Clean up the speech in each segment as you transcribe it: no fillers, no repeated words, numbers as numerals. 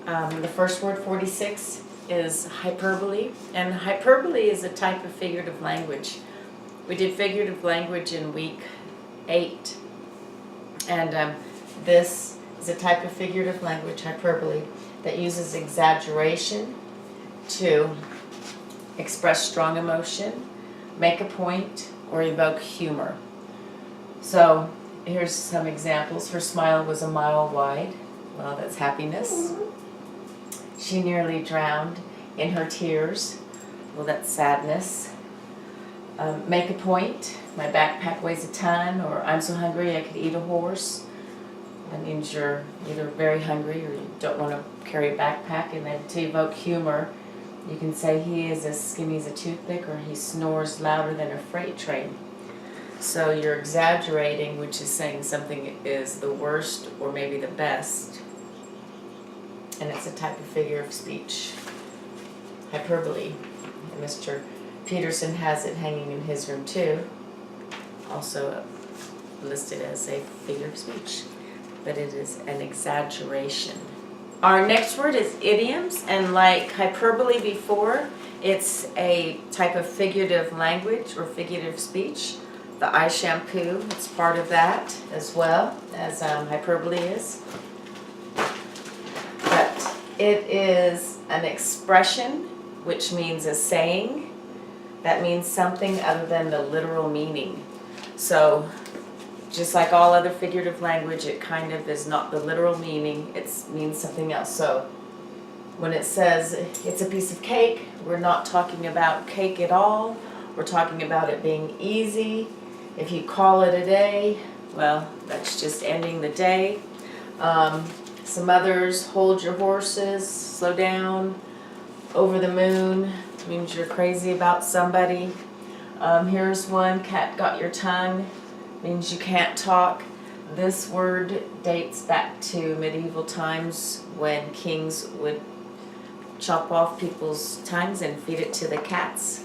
The first word, 46, is hyperbole, and hyperbole is a type of figurative language. We did figurative language in week 8, and this is a type of figurative language, hyperbole, that uses exaggeration to express strong emotion, make a point, or evoke humor. So here's some examples. Her smile was a mile wide. Well, that's happiness. She nearly drowned in her tears. Well, that's sadness. Make a point. My backpack weighs a ton, or I'm so hungry I could eat a horse. That means you're either very hungry or you don't want to carry a backpack. And then to evoke humor, you can say he is as skinny as a toothpick, or he snores louder than a freight train. So you're exaggerating, which is saying something is the worst or maybe the best. And it's a type of figure of speech, hyperbole. And Mr. Peterson has it hanging in his room too, also listed as a figure of speech, but it is an exaggeration. Our next word is idioms, and like hyperbole before, it's a type of figurative language or figurative speech. The eye shampoo, it's part of that as well as hyperbole is. But it is an expression, which means a saying that means something other than the literal meaning. So just like all other figurative language, it kind of is not the literal meaning, it means something else. So when it says it's a piece of cake, we're not talking about cake at all. We're talking about it being easy. If you call it a day, well, that's just ending the day. Some others, hold your horses, slow down, over the moon, means you're crazy about somebody. Here's one, cat got your tongue, means you can't talk. This word dates back to medieval times when kings would chop off people's tongues and feed it to the cats,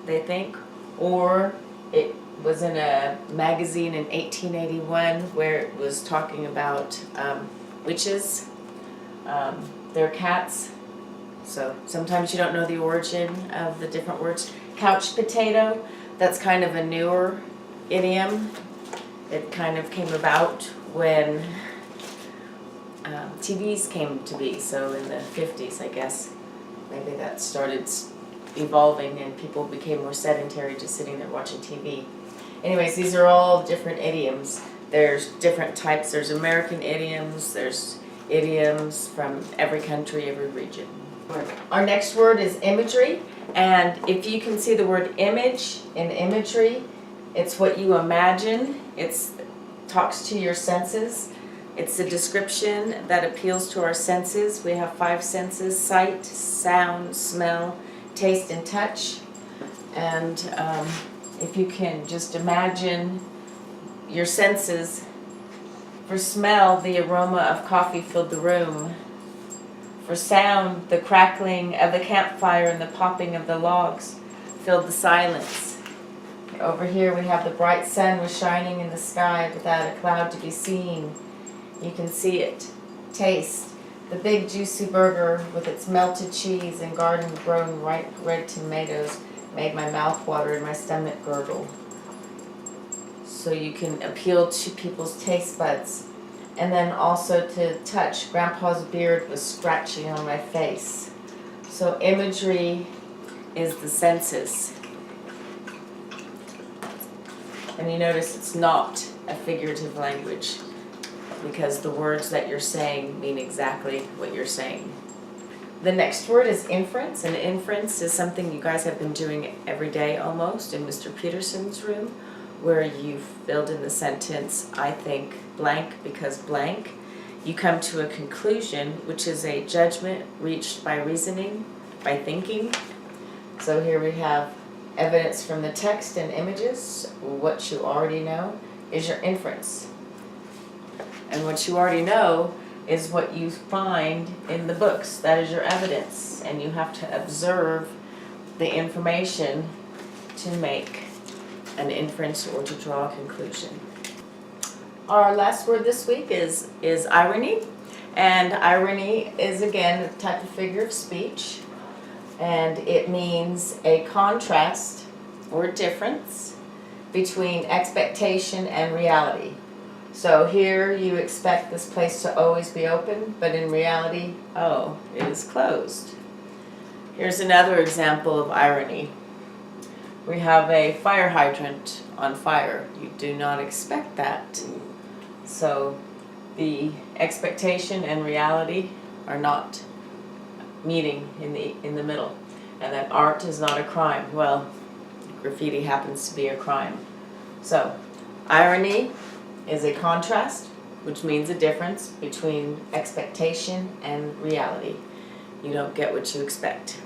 they think. Or it was in a magazine in 1881 where it was talking about witches, their cats. So sometimes you don't know the origin of the different words. Couch potato, that's kind of a newer idiom. It kind of came about when TVs came to be, so in the 50s, I guess. Maybe that started evolving and people became more sedentary, just sitting there watching TV. Anyways, these are all different idioms. There's different types. There's American idioms. There's idioms from every country, every region. Our next word is imagery. And if you can see the word image in imagery, it's what you imagine. It talks to your senses. It's a description that appeals to our senses. We have 5 senses: sight, sound, smell, taste, and touch. And if you can just imagine your senses. For smell, the aroma of coffee filled the room. For sound, the crackling of the campfire and the popping of the logs filled the silence. Over here we have the bright sun was shining in the sky without a cloud to be seen. You can see it. Taste, the big juicy burger with its melted cheese and garden-grown ripe red tomatoes made my mouth water and my stomach gurgle. So you can appeal to people's taste buds. And then also to touch. Grandpa's beard was scratchy on my face. So imagery is the senses. And you notice it's not a figurative language because the words that you're saying mean exactly what you're saying. The next word is inference, and inference is something you guys have been doing every day almost in Mr. Peterson's room, where you filled in the sentence, I think blank because blank. You come to a conclusion, which is a judgment reached by reasoning, by thinking. So here we have evidence from the text and images. What you already know is your inference. And what you already know is what you find in the books. That is your evidence. And you have to observe the information to make an inference or to draw a conclusion. Our last word this week is irony. And irony is again a type of figure of speech, and it means a contrast or difference between expectation and reality. So here you expect this place to always be open, but in reality, oh, it is closed. Here's another example of irony. We have a fire hydrant on fire. You do not expect that. So the expectation and reality are not meeting in the middle. And that art is not a crime. Well, graffiti happens to be a crime. So irony is a contrast, which means a difference between expectation and reality. You don't get what you expect.